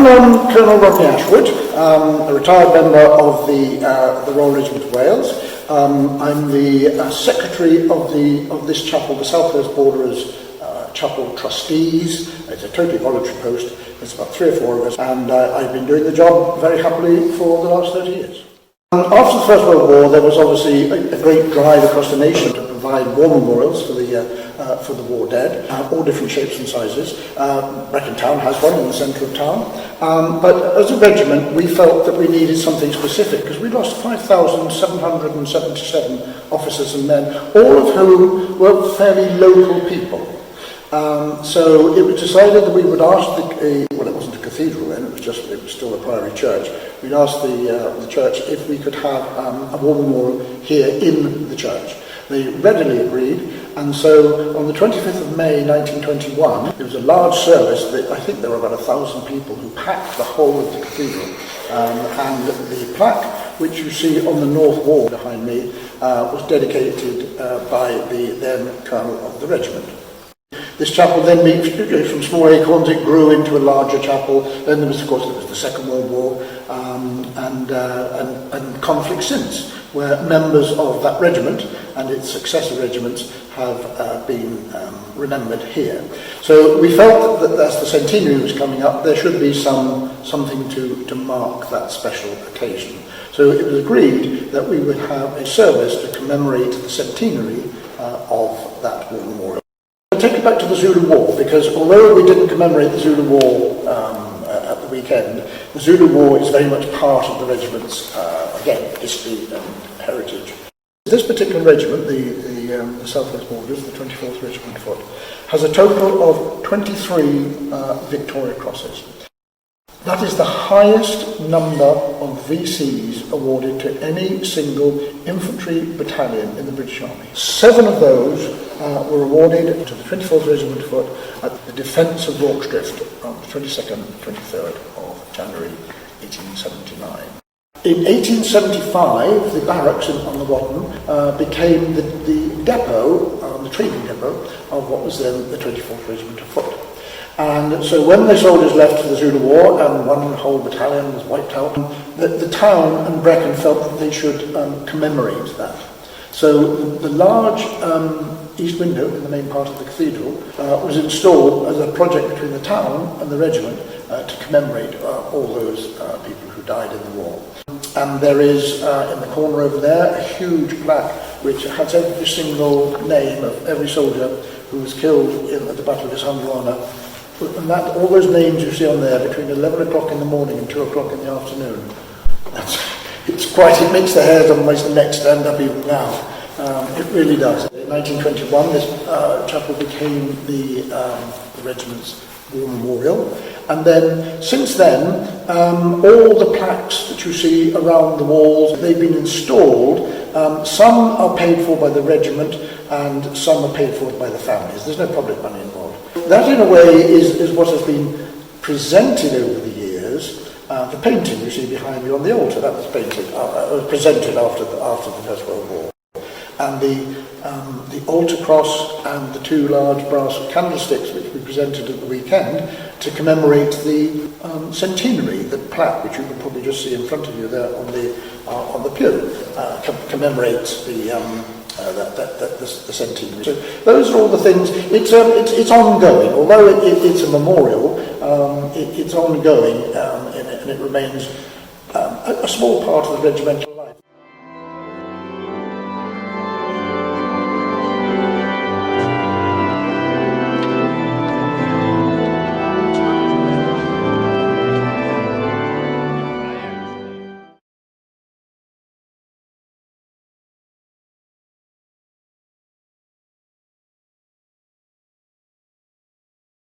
Col Robin Ashwood, a retired member of the Royal Regiment of Wales. I'm the secretary of this chapel, the South West Borderers Chapel Trustees. It's a totally voluntary post. There's about 3 or 4 of us, and I've been doing the job very happily for the last 30 years. After the First World War, there was obviously a great drive across the nation to provide war memorials for the war dead, all different shapes and sizes. Brecon Town has one in the centre of town. But as a regiment, we felt that we needed something specific because we lost 5,777 officers and men, all of whom were fairly local people. So it was decided that we would ask well, it wasn't a cathedral then, it was still a priory church. We'd ask the church if we could have a war memorial here in the church. They readily agreed, and so on the 25th of May 1921, there was a large service. I think there were about 1,000 people who packed the whole of the cathedral, and the plaque, which you see on the north wall behind me, was dedicated by the then colonel of the regiment. This chapel then, from small acorns, it grew into a larger chapel. Then there was, of course, the Second World War and conflict since, where members of that regiment and its successor regiments have been remembered here. So we felt that as the centenary was coming up, there should be something to mark that special occasion. So it was agreed that we would have a service to commemorate the centenary of that war memorial. I'll take it back to the Zulu War, because although we didn't commemorate the Zulu War at the weekend, the Zulu War is very much part of the regiment's, again, history and heritage. This particular regiment, the South West Borderers, the 24th Regiment Foot, has a total of 23 Victoria Crosses. That is the highest number of VCs awarded to any single infantry battalion in the British Army. 7 of those were awarded to the 24th Regiment Foot at the defence of Rorke's on the 22nd and 23rd of January 1879. In 1875, the barracks on the Watton became the depot, the training depot, of what was then the 24th Regiment of Foot. And so when the soldiers left for the Zulu War and one whole battalion was wiped out, the town and Brecon felt that they should commemorate that. So the large east window in the main part of the cathedral was installed as a project between the town and the regiment to commemorate all those people who died in the war. And there is, in the corner over there, a huge plaque which has every single name of every soldier who was killed at the Battle of Isandlwana. And all those names you see on there between 11 o'clock in the morning and 2 o'clock in the afternoon, it makes the hairs on my neck stand up even now. It really does. In 1921, this chapel became the regiment's war memorial. And then, since then, all the plaques that you see around the walls, they've been installed. Some are paid for by the regiment and some are paid for by the families. There's no public money involved. That, in a way, is what has been presented over the years. The painting you see behind me on the altar, that was presented after the First World War. And the altar cross and the 2 large brass candlesticks which we presented at the weekend to commemorate the centenary, the plaque which you can probably just see in front of you there on the pew, commemorates the centenary. So those are all the things. It's ongoing. Although it's a memorial, it's ongoing, and it remains a small part of the regimental